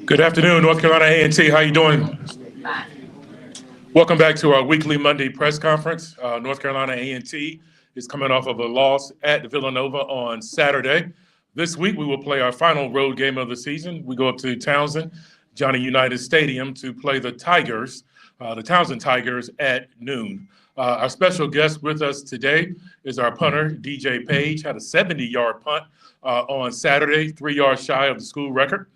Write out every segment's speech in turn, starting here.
Good afternoon, North Carolina A&T. How you doing? Welcome back to our weekly Monday press conference. North Carolina A&T is coming off of a loss at Villanova on Saturday. This week, we will play our final road game of the season. We go up to Townsend, Johnny Unitas Stadium, to play the Tigers, the Townsend Tigers, at noon. Our special guest with us today is our punter, DJ Page. Had a 70-yard punt on Saturday, 3 yards shy of the school record.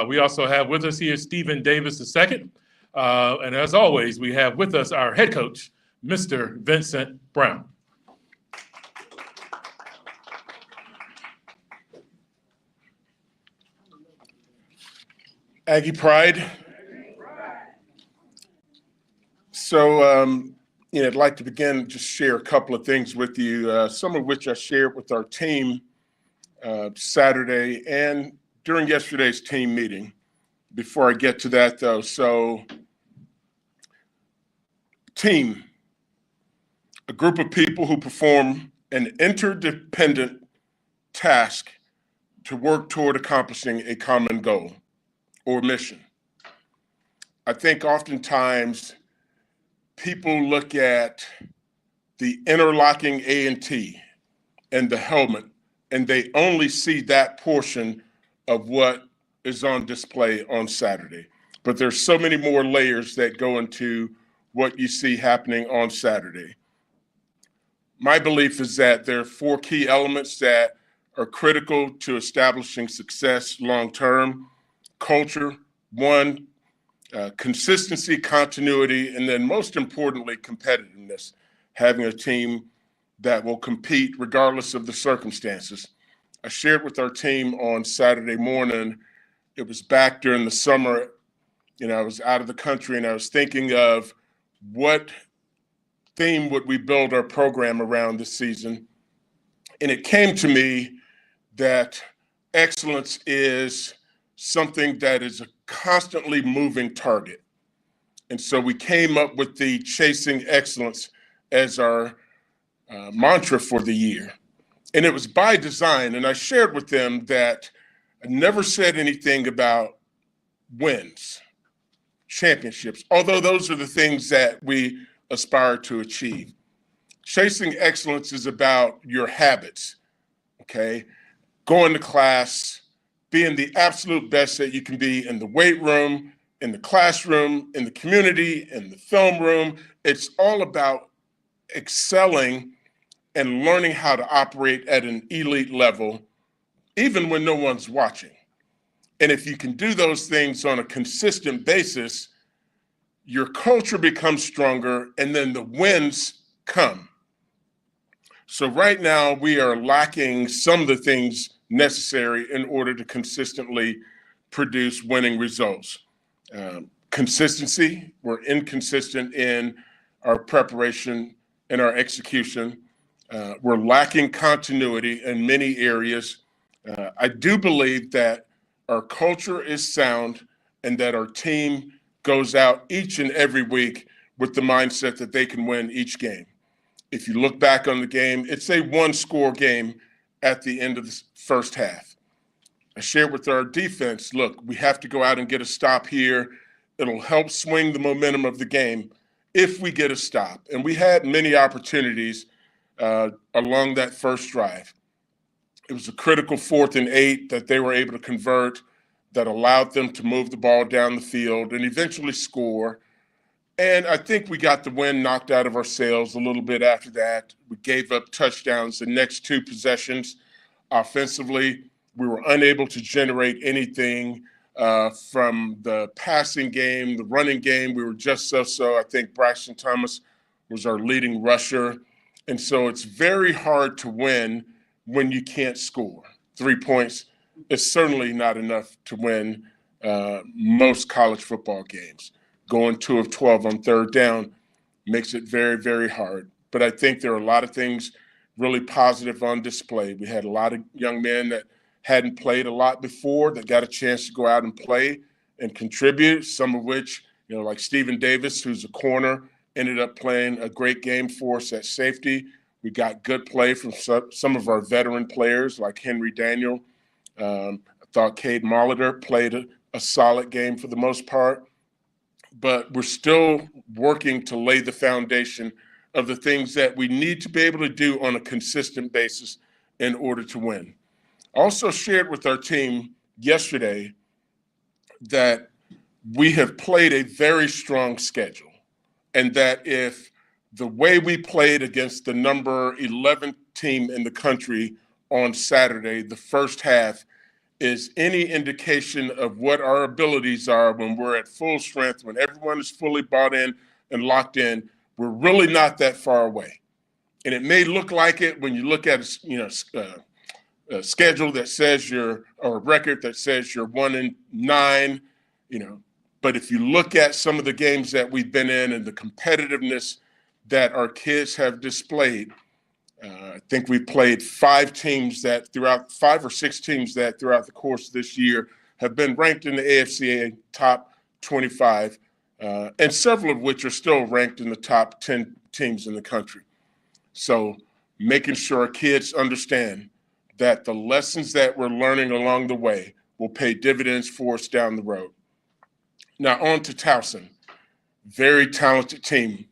We also have with us here Stephen Davis II. And as always, we have with us our head coach, Mr. Vincent Brown. Aggie Pride. So, I'd like to begin just share a couple of things with you, some of which I shared with our team Saturday and during yesterday's team meeting. Before I get to that, though, so team, a group of people who perform an interdependent task to work toward accomplishing a common goal or mission. I think oftentimes people look at the interlocking A&T and the helmet, and they only see that portion of what is on display on Saturday. But there's so many more layers that go into what you see happening on Saturday. My belief is that there are 4 key elements that are critical to establishing success long-term. Culture, 1, consistency, continuity, and then most importantly, competitiveness, having a team that will compete regardless of the circumstances. I shared with our team on Saturday morning, it was back during the summer, I was out of the country and I was thinking of what theme would we build our program around this season. And it came to me that excellence is something that is a constantly moving target. And so we came up with the Chasing Excellence as our mantra for the year. And it was by design. And I shared with them that I never said anything about wins, championships, although those are the things that we aspire to achieve. Chasing excellence is about your habits, okay? Going to class, being the absolute best that you can be in the weight room, in the classroom, in the community, in the film room. It's all about excelling and learning how to operate at an elite level, even when no one's watching. And if you can do those things on a consistent basis, your culture becomes stronger and then the wins come. So right now we are lacking some of the things necessary in order to consistently produce winning results. Consistency, we're inconsistent in our preparation and our execution. We're lacking continuity in many areas. I do believe that our culture is sound and that our team goes out each and every week with the mindset that they can win each game. If you look back on the game, it's a 1-score game at the end of the first half. I shared with our defense, look, we have to go out and get a stop here. It'll help swing the momentum of the game if we get a stop. And we had many opportunities along that first drive. It was a critical 4th and 8 that they were able to convert that allowed them to move the ball down the field and eventually score. And I think we got the wind knocked out of our sails a little bit after that. We gave up touchdowns the next 2 possessions. Offensively, we were unable to generate anything from the passing game, the running game. We were just so. I think Braxton Thomas was our leading rusher. And so it's very hard to win when you can't score. 3 points is certainly not enough to win most college football games. Going 2 of 12 on 3rd down makes it very, very hard. But I think there are a lot of things really positive on display. We had a lot of young men that hadn't played a lot before that got a chance to go out and play and contribute, some of which, like Stephen Davis, who's a corner, ended up playing a great game for us at safety. We got good play from some of our veteran players like Henry Daniel. I thought Cade Molitor played a solid game for the most part, but we're still working to lay the foundation of the things that we need to be able to do on a consistent basis in order to win. I also shared with our team yesterday that we have played a very strong schedule, and that if the way we played against the number 11 team in the country on Saturday, the first half, is any indication of what our abilities are when we're at full strength, when everyone is fully bought in and locked in, we're really not that far away. And it may look like it when you look at a schedule that says or a record that says you're 1-9, but if you look at some of the games that we've been in and the competitiveness that our kids have displayed, I think we've played 5 or 6 teams that throughout the course of this year have been ranked in the AFCA top 25, and several of which are still ranked in the top 10 teams in the country. So making sure our kids understand that the lessons that we're learning along the way will pay dividends for us down the road. Now on to Towson. Very talented team,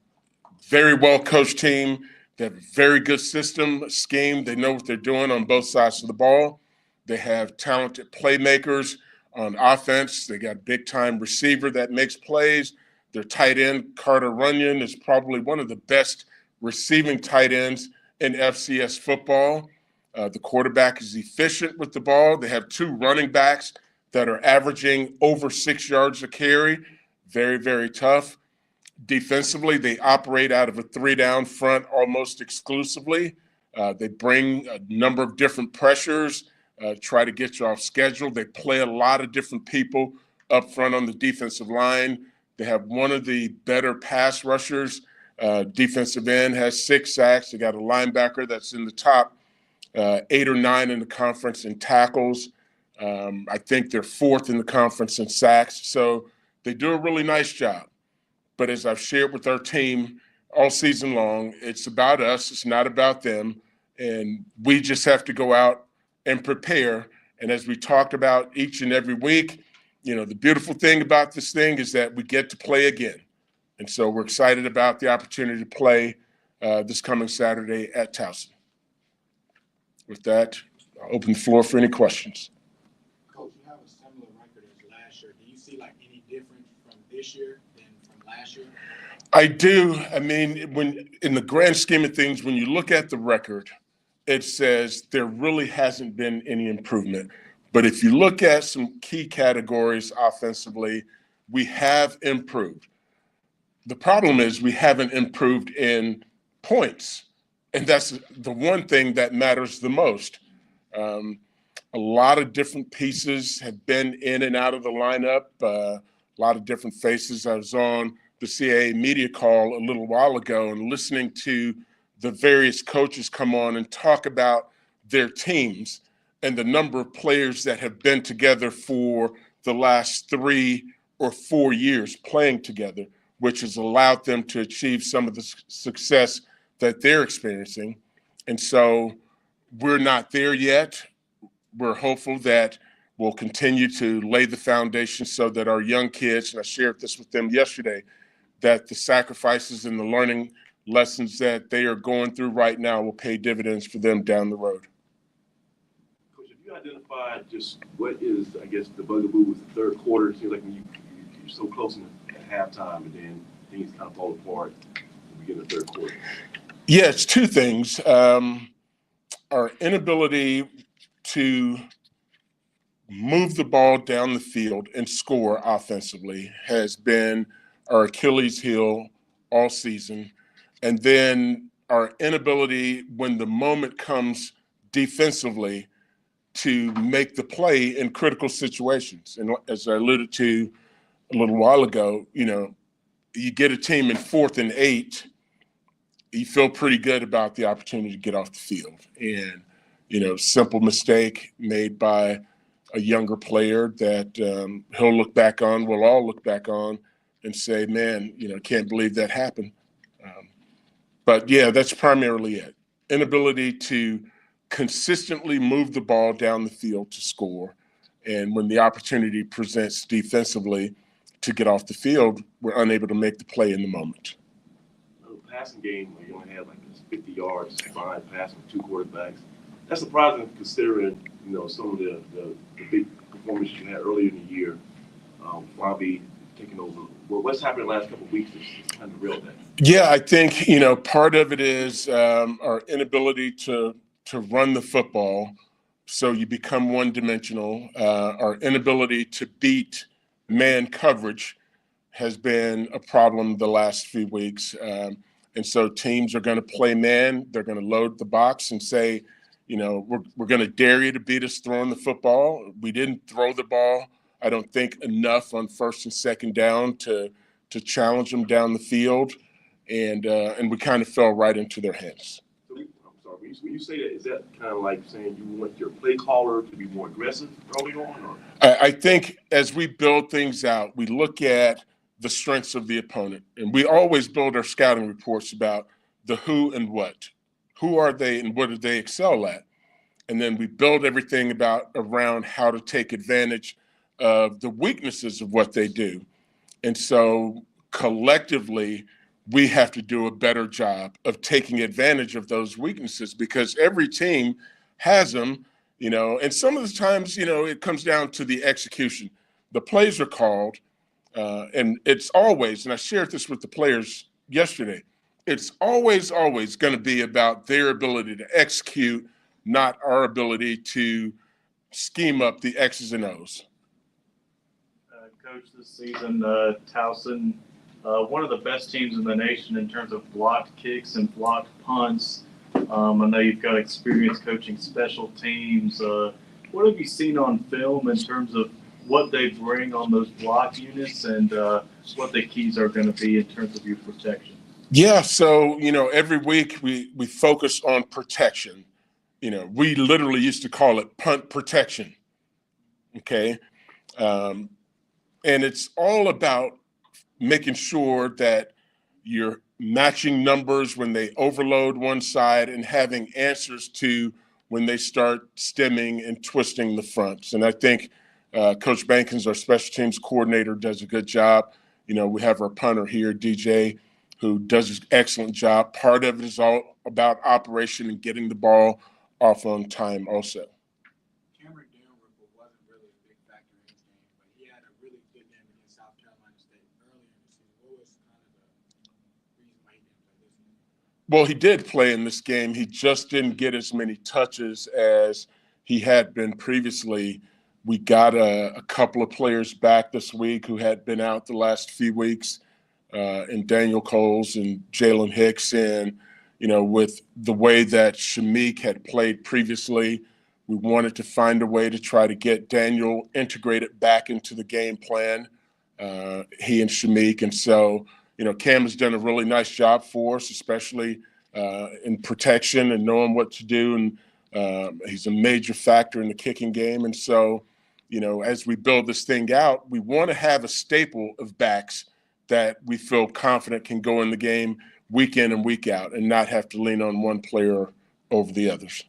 very well-coached team. They have a very good system, scheme. They know what they're doing on both sides of the ball. They have talented playmakers on offense. They got a big-time receiver that makes plays. Their tight end, Carter Runyon, is probably one of the best receiving tight ends in FCS football. The quarterback is efficient with the ball. They have 2 running backs that are averaging over 6 yards a carry. Very, very tough. Defensively, they operate out of a 3-down front almost exclusively. They bring a number of different pressures, try to get you off schedule. They play a lot of different people up front on the defensive line. They have one of the better pass rushers. Defensive end has 6 sacks. They got a linebacker that's in the top 8 or 9 in the conference in tackles. I think they're 4th in the conference in sacks. So they do a really nice job. But as I've shared with our team all season long, it's about us. It's not about them. And we just have to go out and prepare. And as we talked about each and every week, the beautiful thing about this thing is that we get to play again. And so we're excited about the opportunity to play this coming Saturday at Towson. With that, I'll open the floor for any questions. Coach, you have a similar record as last year. Do you see any difference from this year than from last year? I do. I mean, when in the grand scheme of things, when you look at the record, it says there really hasn't been any improvement. But if you look at some key categories offensively, we have improved. The problem is we haven't improved in points. And that's the one thing that matters the most. A lot of different pieces have been in and out of the lineup, a lot of different faces. I was on the CAA media call a little while ago and listening to the various coaches come on and talk about their teams and the number of players that have been together for the last 3 or 4 years playing together, which has allowed them to achieve some of the success that they're experiencing. And so we're not there yet. We're hopeful that we'll continue to lay the foundation so that our young kids, and I shared this with them yesterday, that the sacrifices and the learning lessons that they are going through right now will pay dividends for them down the road. Coach, have you identified just what is, I guess, the bugaboo with the third quarter? It seems like when you're so close at halftime and then things kind of fall apart at the beginning of the third quarter. Yeah, it's 2 things. Our inability to move the ball down the field and score offensively has been our Achilles heel all season. And then our inability when the moment comes defensively to make the play in critical situations. And as I alluded to a little while ago, you get a team in 4th and 8, you feel pretty good about the opportunity to get off the field. And, simple mistake made by a younger player that he'll look back on, we'll all look back on and say, man, can't believe that happened. But, yeah, that's primarily it. inability to consistently move the ball down the field to score. And when the opportunity presents defensively to get off the field, we're unable to make the play in the moment. The passing game, where you only had like this 50 yards, 5 passing, 2 quarterbacks. That's surprising considering, some of the big performances you had earlier in the year. Robbie taking over. Well, what's happened the last couple of weeks is kind of real that. Yeah, I think, part of it is our inability to run the football. So you become one-dimensional. Our inability to beat man coverage has been a problem the last few weeks. And so teams are going to play man. They're going to load the box and say, we're going to dare you to beat us throwing the football. We didn't throw the ball, I don't think, enough on first and second down to challenge them down the field. And we kind of fell right into their hands. I'm sorry, when you say that, is that kind of like saying you want your play caller to be more aggressive early on? Or? I think as we build things out, we look at the strengths of the opponent. And we always build our scouting reports about the who and what. Who are they and what do they excel at? And then we build everything around how to take advantage of the weaknesses of what they do. And so collectively, we have to do a better job of taking advantage of those weaknesses because every team has them, and some of the times, it comes down to the execution. The plays are called, and it's always, and I shared this with the players yesterday, it's always going to be about their ability to execute, not our ability to scheme up the X's and O's. Coach, this season, Towson, one of the best teams in the nation in terms of blocked kicks and blocked punts. I know you've got experience coaching special teams. What have you seen on film in terms of what they bring on those block units and what the keys are going to be in terms of your protection? Yeah, so, every week we focus on protection. We literally used to call it punt protection, okay? And it's all about making sure that you're matching numbers when they overload one side and having answers to when they start stemming and twisting the fronts. And I think Coach Bankins, our special teams coordinator, does a good job. We have our punter here, DJ, who does an excellent job. Part of it is all about operation and getting the ball off on time also. Cameron Dalrymple wasn't really a big factor in his game, but he had a really good game against South Carolina State earlier in the season. What was kind of the reason why he didn't play this game? Well, he did play in this game. He just didn't get as many touches as he had been previously. We got a couple of players back this week who had been out the last few weeks, and Daniel Coles and Jalen Hicks. And, with the way that Shamik had played previously, we wanted to find a way to try to get Daniel integrated back into the game plan, he and Shamik. And so, Cam has done a really nice job for us, especially in protection and knowing what to do. And he's a major factor in the kicking game. And so, as we build this thing out, we want to have a staple of backs that we feel confident can go in the game week in and week out and not have to lean on one player over the others.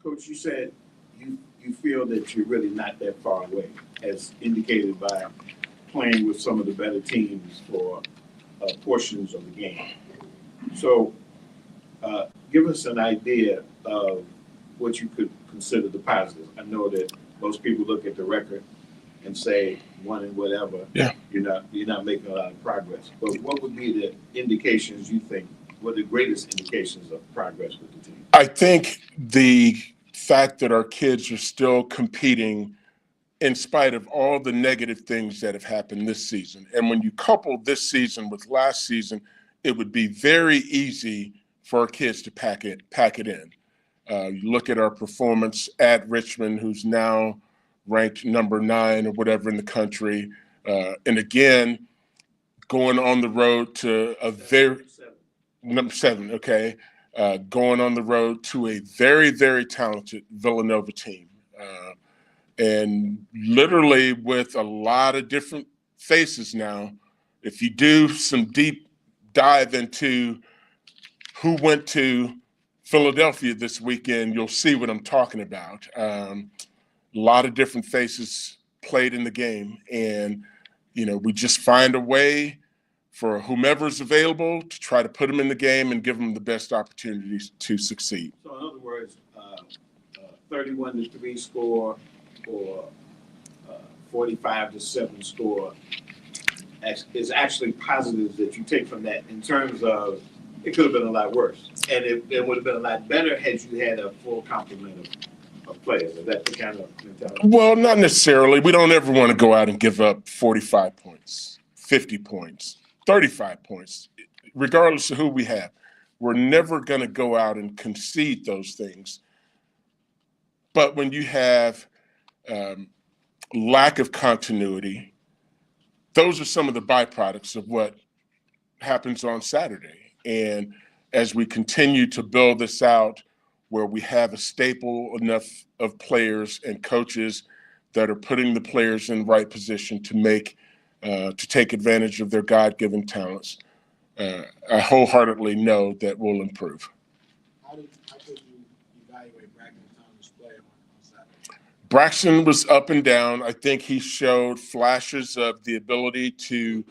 Coach, you said you feel that you're really not that far away, as indicated by playing with some of the better teams for portions of the game. So give us an idea of what you could consider the positives. I know that most people look at the record and say one and whatever. Yeah. You're not making a lot of progress. But what would be the indications you think? What are the greatest indications of progress with the team? I think the fact that our kids are still competing in spite of all the negative things that have happened this season. And when you couple this season with last season, it would be very easy for our kids to pack it in. You look at our performance at Richmond, who's now ranked number 9 or whatever in the country. And again, going on the road to a very number 7, okay. Going on the road to a very, very talented Villanova team. And literally with a lot of different faces now, if you do some deep dive into who went to Philadelphia this weekend, you'll see what I'm talking about. A lot of different faces played in the game, and we just find a way for whomever's available to try to put them in the game and give them the best opportunities to succeed. So in other words, 31-3 score or 45-7 score is actually positives that you take from that in terms of it could have been a lot worse. And it would have been a lot better had you had a full complement of players. Is that the kind of mentality? Well, not necessarily. We don't ever want to go out and give up 45 points, 50 points, 35 points, regardless of who we have. We're never going to go out and concede those things. But when you have lack of continuity, those are some of the byproducts of what happens on Saturday. And as we continue to build this out, where we have a staple enough of players and coaches that are putting the players in the right position to take advantage of their God-given talents, I wholeheartedly know that we'll improve. How could you evaluate Braxton Thomas' play on Saturday? Braxton was up and down. I think he showed flashes of the ability to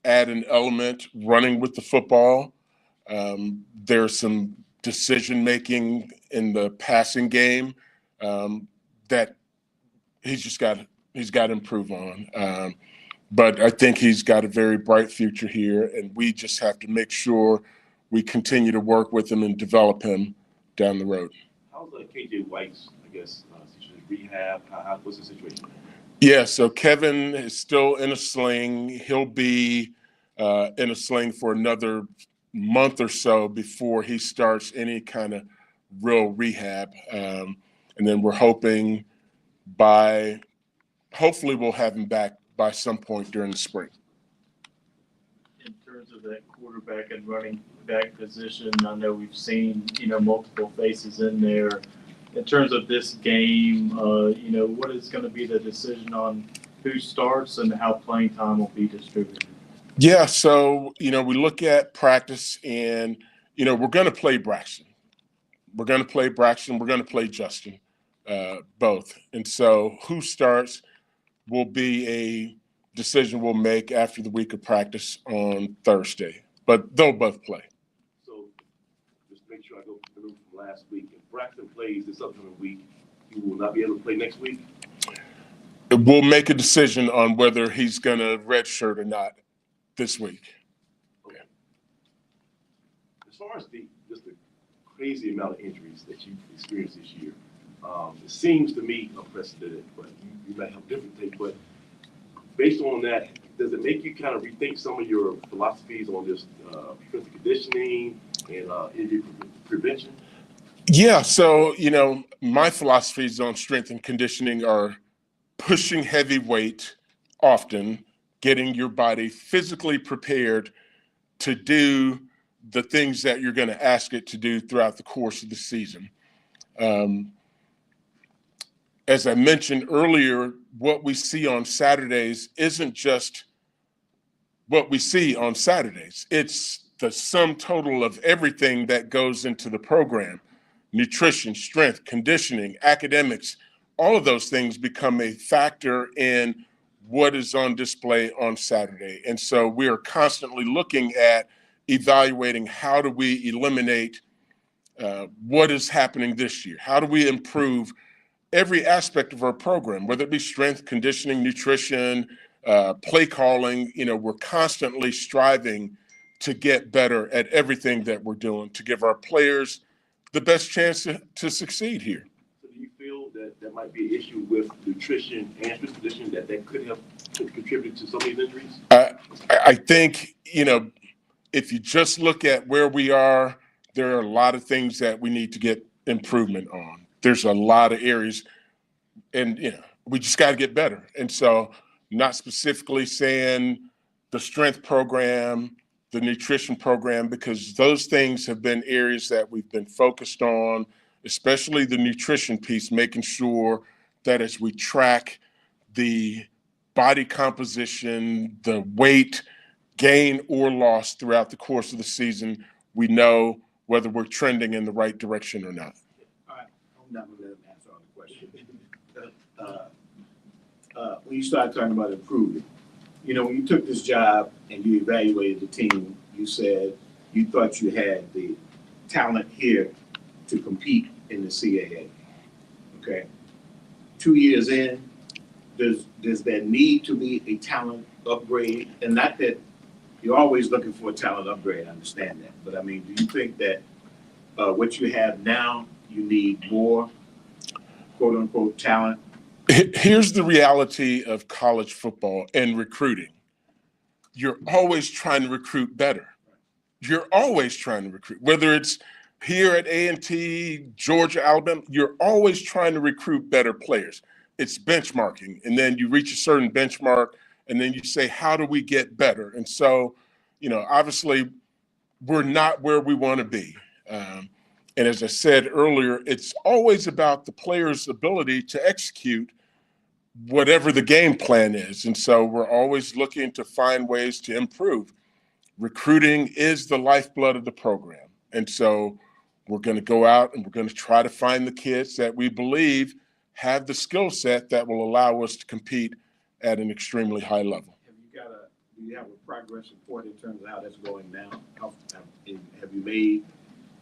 add an element running with the football. There's some decision-making in the passing game that he's got to improve on. But I think he's got a very bright future here, and we just have to make sure we continue to work with him and develop him down the road. How's KJ White's, rehab? What's the situation? Yeah, so Kevin is still in a sling. He'll be in a sling for another month or so before he starts any kind of real rehab. And then we're hopefully we'll have him back by some point during the spring. In terms of that quarterback and running back position, I know we've seen, multiple faces in there. In terms of this game, what is going to be the decision on who starts and how playing time will be distributed? Yeah, so, we look at practice and, we're going to play Braxton. We're going to play Braxton. We're going to play Justin, both. And so who starts will be a decision we'll make after the week of practice on Thursday. But they'll both play. So just make sure I go through from last week. If Braxton plays this upcoming week, he will not be able to play next week? We'll make a decision on whether he's going to redshirt or not this week. Okay. As far as the crazy amount of injuries that you've experienced this year, it seems to me unprecedented, but you might have a different take. But based on that, does it make you kind of rethink some of your philosophies on just defensive conditioning and injury prevention? Yeah, so, my philosophies on strength and conditioning are pushing heavy weight often, getting your body physically prepared to do the things that you're going to ask it to do throughout the course of the season. As I mentioned earlier, what we see on Saturdays isn't just what we see on Saturdays. It's the sum total of everything that goes into the program: nutrition, strength, conditioning, academics. All of those things become a factor in what is on display on Saturday. And so we are constantly looking at evaluating how do we eliminate what is happening this year? How do we improve every aspect of our program, whether it be strength, conditioning, nutrition, play calling? We're constantly striving to get better at everything that we're doing to give our players the best chance to succeed here. So do you feel that there might be an issue with nutrition and strength conditioning that could have contributed to some of these injuries? I think, if you just look at where we are, there are a lot of things that we need to get improvement on. There's a lot of areas, and, we just got to get better. And so not specifically saying the strength program, the nutrition program, because those things have been areas that we've been focused on, especially the nutrition piece, making sure that as we track the body composition, the weight gain or loss throughout the course of the season, we know whether we're trending in the right direction or not. All right, I'm not gonna let him answer all the questions. When you start talking about improving, you know, when you took this job and you evaluated the team, you said you thought you had the talent here to compete in the CAA. Okay. 2 years in, does there need to be a talent upgrade? And not that you're always looking for a talent upgrade, I understand that. But I mean, do you think that what you have now, you need more quote unquote talent? Here's the reality of college football and recruiting. You're always trying to recruit better. You're always trying to recruit, whether it's here at A&T, Georgia, Alabama, you're always trying to recruit better players. It's benchmarking. And then you reach a certain benchmark and then you say, how do we get better? And so, you know, obviously we're not where we want to be. And as I said earlier, it's always about the player's ability to execute whatever the game plan is. And so we're always looking to find ways to improve. Recruiting is the lifeblood of the program. And so we're going to go out and we're going to try to find the kids that we believe have the skill set that will allow us to compete at an extremely high level. Do you have a progress report in terms of how that's going now?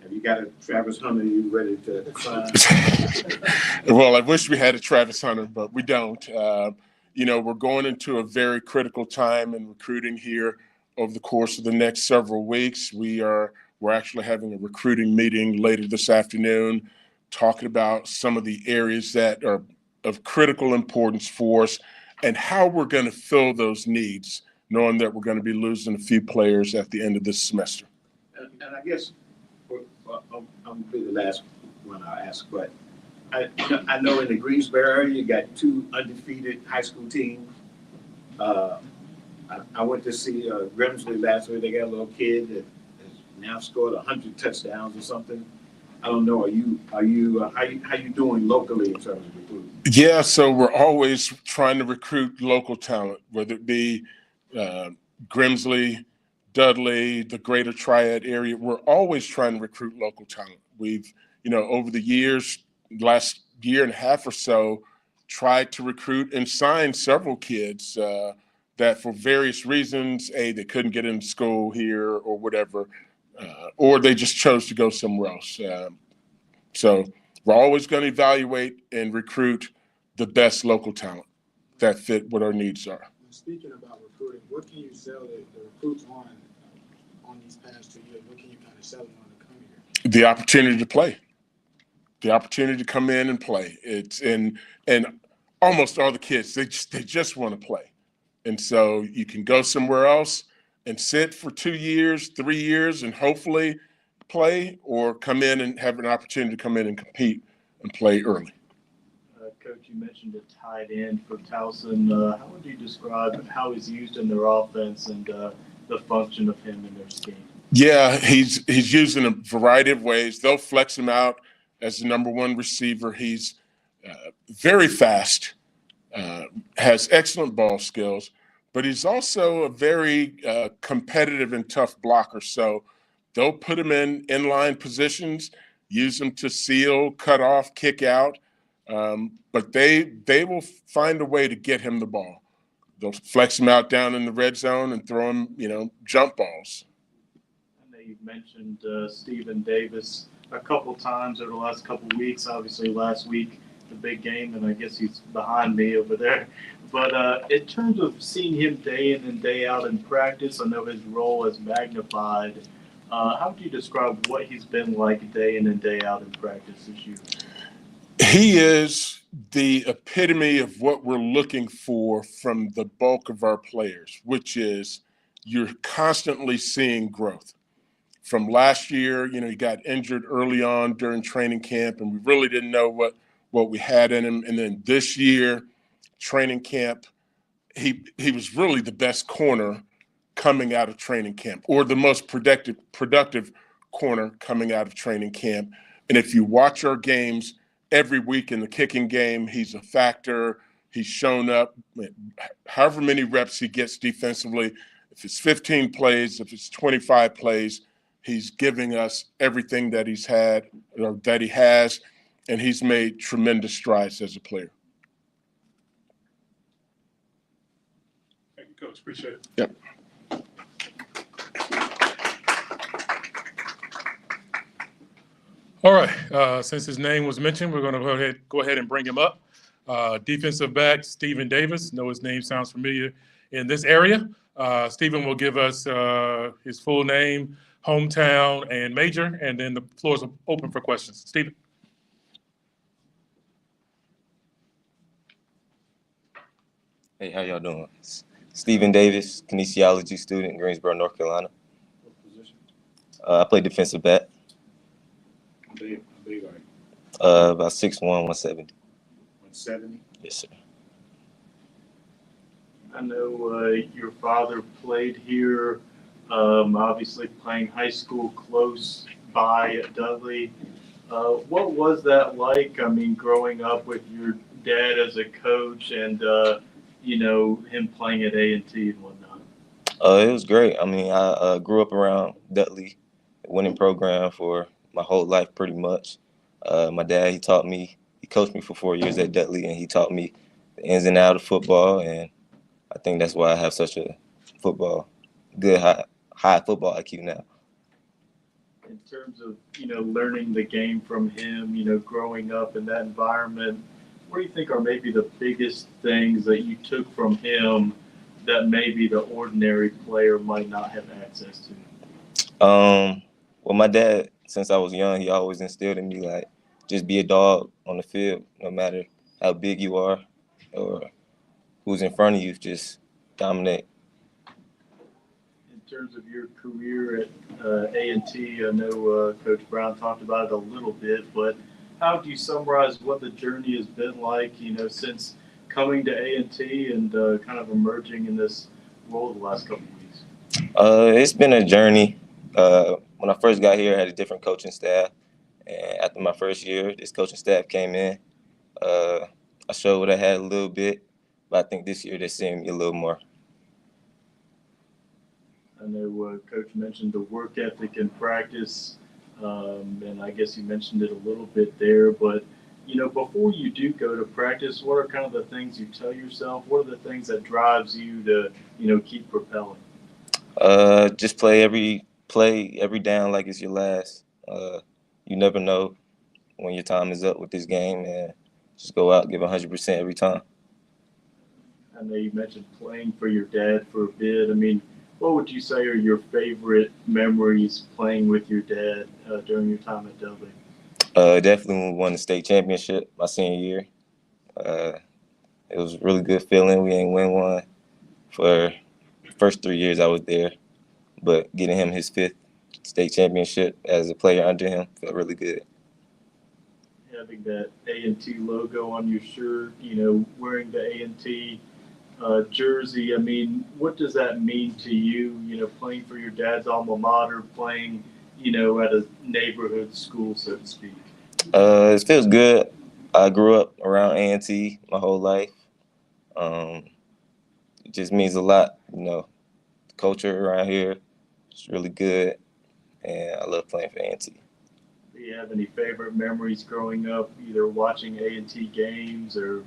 Have you got a Travis Hunter you ready to sign? Well, I wish we had a Travis Hunter, but we don't. You know, we're going into a very critical time in recruiting here over the course of the next several weeks. We're actually having a recruiting meeting later this afternoon, talking about some of the areas that are of critical importance for us and how we're going to fill those needs, knowing that we're going to be losing a few players at the end of this semester. And I guess I'm going to be the last one I'll ask, but I know in the Greensboro area, you got 2 undefeated high school teams. I went to see Grimsley last week. They got a little kid that has now scored 100 touchdowns or something. I don't know. How you doing locally in terms of recruiting? Yeah, so we're always trying to recruit local talent, whether it be Grimsley, Dudley, the Greater Triad area. We're always trying to recruit local talent. We've, you know, over the years, last year and a half or so, tried to recruit and sign several kids that for various reasons, they couldn't get into school here or whatever, or they just chose to go somewhere else. So we're always going to evaluate and recruit the best local talent that fit what our needs are. Speaking about recruiting, what can you sell the recruits on these past 2 years? What can you kind of sell them on to come here? The opportunity to play, the opportunity to come in and play. It's and almost all the kids, they just want to play. And so you can go somewhere else and sit for 2 years, 3 years, and hopefully play, or come in and have an opportunity to come in and compete and play early. Coach, you mentioned a tight end for Towson. How would you describe how he's used in their offense and the function of him in their scheme? Yeah, he's used in a variety of ways. They'll flex him out as the number 1 receiver. He's very fast, has excellent ball skills, but he's also a very competitive and tough blocker. So they'll put him in inline positions, use him to seal, cut off, kick out. But they will find a way to get him the ball. They'll flex him out down in the red zone and throw him, jump balls. I know you've mentioned Stephen Davis a couple times over the last couple of weeks. Obviously, last week, the big game, and I guess he's behind me over there. But in terms of seeing him day in and day out in practice, I know his role is magnified. How would you describe what he's been like day in and day out in practice this year? He is the epitome of what we're looking for from the bulk of our players, which is you're constantly seeing growth. From last year, he got injured early on during training camp, and we really didn't know what we had in him. And then this year, training camp, he was really the best corner coming out of training camp, or the most productive corner coming out of training camp. And if you watch our games, every week in the kicking game, he's a factor. He's shown up however many reps he gets defensively. If it's 15 plays, if it's 25 plays, He's giving us everything that he's had or that he has, and he's made tremendous strides as a player. Thank you, Coach. Appreciate it. Yep. All right. Since his name was mentioned, we're going to go ahead and bring him up. Defensive back Stephen Davis. Know his name sounds familiar in this area. Stephen will give us his full name, hometown, and major, and then the floor is open for questions. Stephen. Hey, how y'all doing? Stephen Davis, kinesiology student in Greensboro, North Carolina. What position? I play defensive back. How big are you? About 6'1", 170. 170? Yes, sir. I know your father played here, obviously playing high school close by at Dudley. What was that like? I mean, growing up with your dad as a coach and, him playing at A&T and whatnot. It was great. I mean, I grew up around Dudley, winning program for my whole life pretty much. My dad, he coached me for 4 years at Dudley, and he taught me the ins and outs of football, and I think that's why I have such a good high football IQ now. In terms of, learning the game from him, growing up in that environment, what do you think are maybe the biggest things that you took from him that maybe the ordinary player might not have access to? Well, my dad, since I was young, he always instilled in me, like, just be a dog on the field, no matter how big you are or who's in front of you, just dominate. In terms of your career at A&T, I know Coach Brown talked about it a little bit, but how do you summarize what the journey has been like, since coming to A&T and kind of emerging in this role the last couple of weeks? It's been a journey. When I first got here, I had a different coaching staff, and after my first year, this coaching staff came in. I showed what I had a little bit, but I think this year they're seeing me a little more. I know Coach mentioned the work ethic in practice, and I guess you mentioned it a little bit there, but before you do go to practice, what are kind of the things you tell yourself? What are the things that drives you to, keep propelling? Just play every down like it's your last. You never know when your time is up with this game, and just go out, give 100% every time. I know you mentioned playing for your dad for a bit. I mean, what would you say are your favorite memories playing with your dad during your time at Dudley? Definitely when we won the state championship my senior year. It was a really good feeling. We ain't win one for the first 3 years I was there, but getting him his 5th state championship as a player under him felt really good. Having that A&T logo on your shirt, wearing the A&T jersey, I mean, what does that mean to you, playing for your dad's alma mater, playing, at a neighborhood school, so to speak? It feels good. I grew up around A&T my whole life. It just means a lot, The culture around here is really good, and I love playing for A&T. Do you have any favorite memories growing up, either watching A&T games or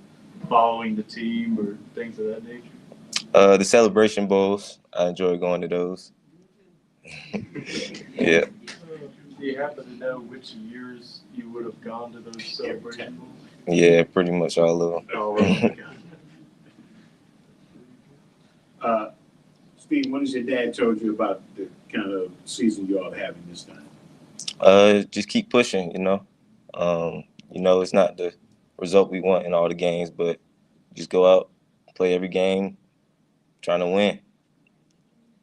following the team or things of that nature? The celebration bowls, I enjoy going to those. Yeah. Do you happen to know which years you would have gone to those celebration bowls? Yeah, pretty much all of them. All of them. Steve, what has your dad told you about the kind of season you all are having this time? Just keep pushing, it's not the result we want in all the games, but just go out, play every game, trying to win.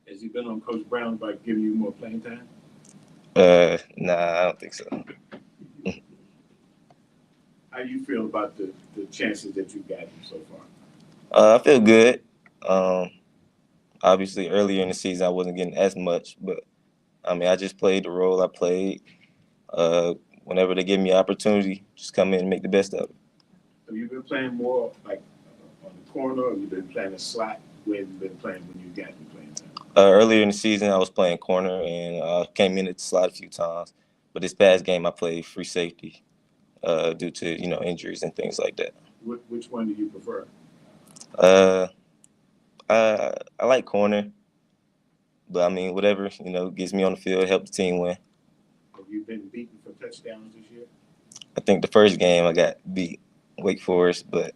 Has he been on Coach Brown by giving you more playing time? Nah, I don't think so. How do you feel about the chances that you've gotten so far? I feel good. Obviously, earlier in the season, I wasn't getting as much, but I just played the role I played. Whenever they give me an opportunity, just come in and make the best of it. Have you been playing more like on the corner, or have you been playing a slot? Where have you been playing when you got the playing time? Earlier in the season, I was playing corner and came in at the slot a few times. But this past game, I played free safety due to injuries and things like that. Which one do you prefer? Uh, I like corner, but I mean whatever gets me on the field, help the team win. Have you been beaten for touchdowns this year? I think the first game I got beat Wake Forest, but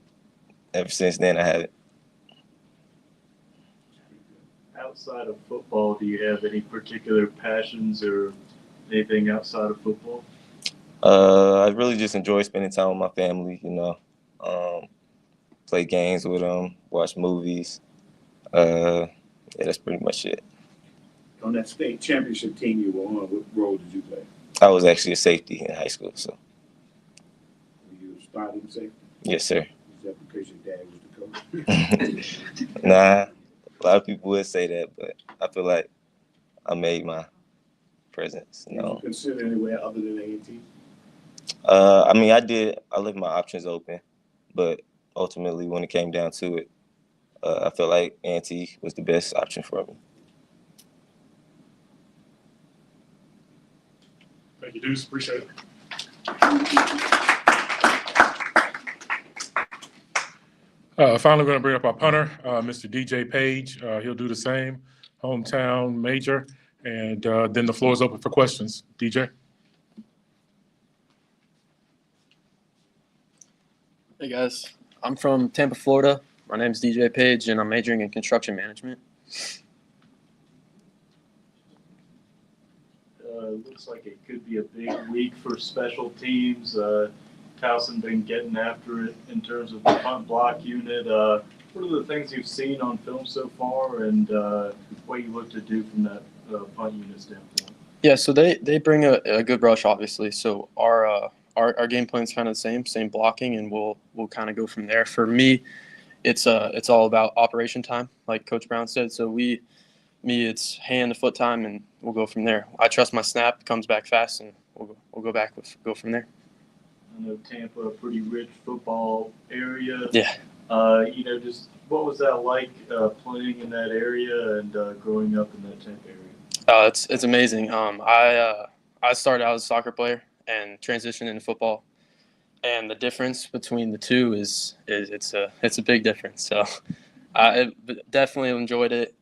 ever since then I haven't. Outside of football, do you have any particular passions or anything outside of football? I really just enjoy spending time with my family. Play games with them, watch movies. Yeah, that's pretty much it. On that state championship team you were on, what role did you play? I was actually a safety in high school, so. Were you a starting safety? Yes, sir. Is that because your dad was the coach? Nah, a lot of people would say that, but I feel like I made my presence Did you consider anywhere other than A&T? I mean, I did. I left my options open, but ultimately, when it came down to it, I felt like A&T was the best option for me. Thank you, Deuce. Appreciate it. Finally, we're going to bring up our punter, Mr. DJ Page. He'll do the same, hometown major, and then the floor is open for questions. DJ? Hey guys, I'm from Tampa, Florida. My name is DJ Page, and I'm majoring in construction management. Looks like it could be a big week for special teams. Towson been getting after it in terms of the punt block unit. What are the things you've seen on film so far, and what you look to do from that punt unit standpoint? Yeah, so they bring a good rush, obviously. So our game plan is kind of the same blocking, and we'll kind of go from there. For me, it's all about operation time, like Coach Brown said. So it's hand to foot time, and we'll go from there. I trust my snap comes back fast, and we'll go from there. I know Tampa, a pretty rich football area. Yeah. Just what was that like playing in that area and growing up in that Tampa area? It's amazing. I started out as a soccer player and transitioned into football, and the difference between the two is it's a big difference. So I definitely enjoyed it.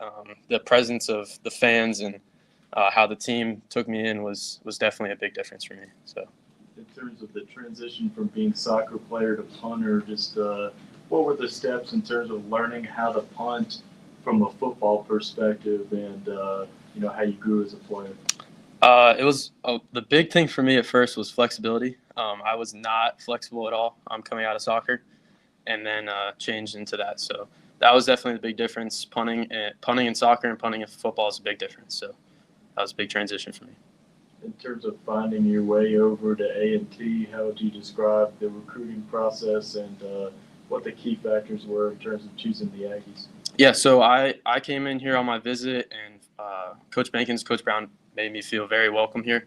The presence of the fans and how the team took me in was definitely a big difference for me. So. In terms of the transition from being soccer player to punter, just what were the steps in terms of learning how to punt from a football perspective, and how you grew as a player? It was the big thing for me at first was flexibility. I was not flexible at all. I'm coming out of soccer, and then changed into that. So that was definitely the big difference. Punting in soccer and punting in football is a big difference. So that was a big transition for me. In terms of finding your way over to A&T, how would you describe the recruiting process and what the key factors were in terms of choosing the Aggies? Yeah, so I came in here on my visit, and Coach Coach Brown made me feel very welcome here.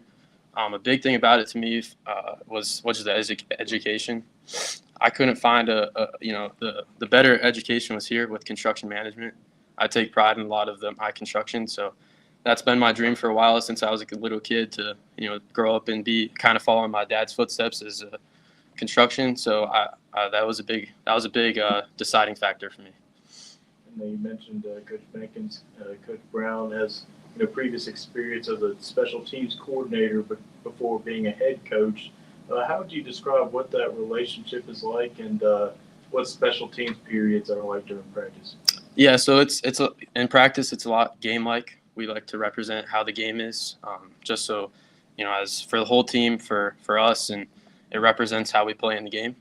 A big thing about it to me was the education. I couldn't find the better education was here with construction management. I take pride in a lot of my construction, so that's been my dream for a while since I was a little kid to grow up and be kind of following my dad's footsteps as construction. So that was a big deciding factor for me. And you mentioned Coach Benkins, Coach Brown has previous experience as a special teams coordinator, but before being a head coach. How would you describe what that relationship is like, and what special teams periods are like during practice? Yeah, so in practice it's a lot game-like. We like to represent how the game is, just so as for the whole team, for us, and it represents how we play in the game.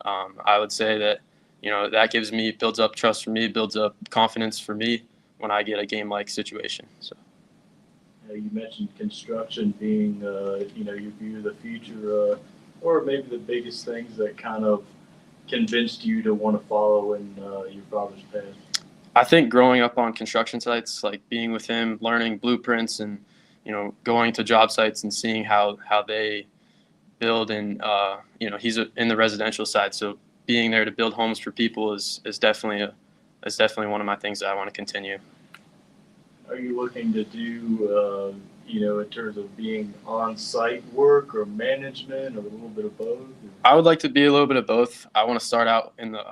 I would say that that builds up trust for me, builds up confidence for me when I get a game-like situation. So. You mentioned construction being, your view of the future, or maybe the biggest things that kind of convinced you to want to follow in your father's path. I think growing up on construction sites, like being with him, learning blueprints, and going to job sites and seeing how they build, and he's in the residential side, so being there to build homes for people is definitely one of my things that I want to continue. are you looking to do, in terms of being on-site work or management or a little bit of both? I would like to be a little bit of both. I want to start out in the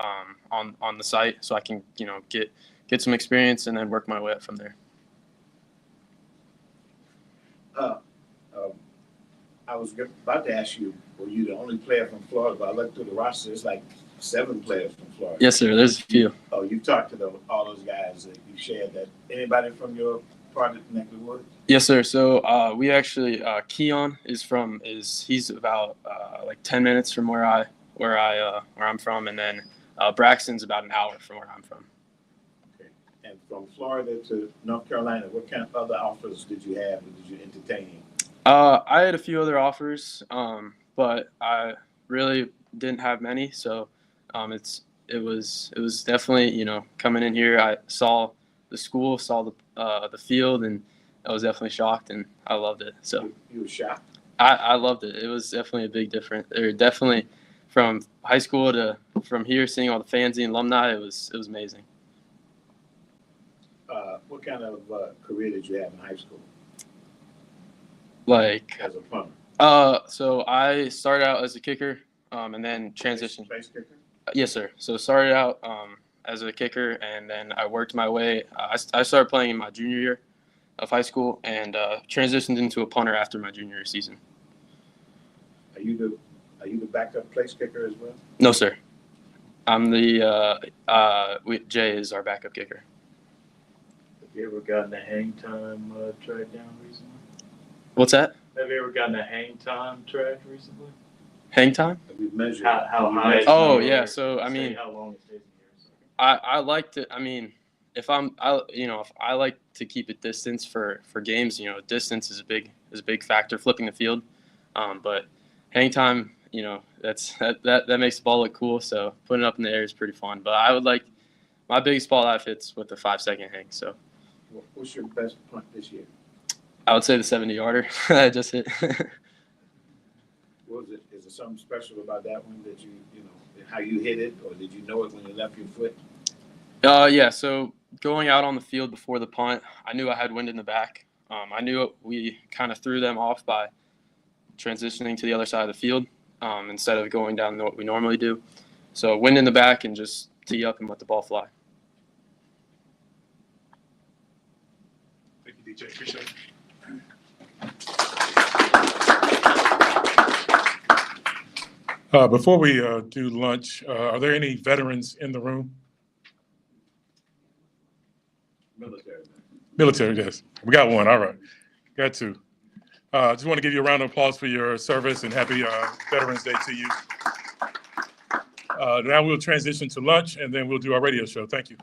on the site so I can get some experience and then work my way up from there. I was about to ask you, were you the only player from Florida? But I looked through the roster, it's like 7 players from Florida. Yes, sir. There's a few. Oh, you talked to all those guys that you shared that. Anybody from your part of the neck of the woods? Yes, sir. So we actually Keon he's about like 10 minutes from where I'm from, and then Braxton's about an hour from where I'm from. Okay. And from Florida to North Carolina, what kind of other offers did you have or did you entertain? I had a few other offers, but I really didn't have many. So it was definitely coming in here. I saw the school, saw the field, and I was definitely shocked, and I loved it. So You were shocked? I loved it. It was definitely a big difference. Definitely from high school to from here, seeing all the fans and alumni, it was amazing. What kind of career did you have in high school Like, as a punter? so I started out as a kicker, and then transitioned. Place kicker? Yes, sir. So started out as a kicker, and then I worked my way. I started playing in my junior year of high school, and transitioned into a punter after my junior year season. Are you the backup place kicker as well? No, sir. I'm Jay is our backup kicker. Have you ever gotten a hang time track down recently? What's that? Have you ever gotten a hang time track recently? Hang time? Have you measured How high? Oh, yeah. So, I mean, how long it stays in here. So. I like to. I mean, if I like to keep a distance for games, distance is a big factor. Flipping the field, but hang time, that makes the ball look cool. So putting it up in the air is pretty fun. But I would like my biggest ball I've hit's with the 5-second hang. So what's your best punt this year? I would say the 70-yarder I just hit. What was it? Is there something special about that one that how you hit it, or did you know it when you left your foot? Yeah. So going out on the field before the punt, I knew I had wind in the back. I knew we kind of threw them off by transitioning to the other side of the field instead of going down what we normally do. So wind in the back and just tee up and let the ball fly. Thank you, DJ. Appreciate it. Before we do lunch, are there any veterans in the room? Military. Military, yes. We got one. All right. Got two. Just want to give you a round of applause for your service and happy Veterans Day to you. Now we'll transition to lunch and then we'll do our radio show. Thank you.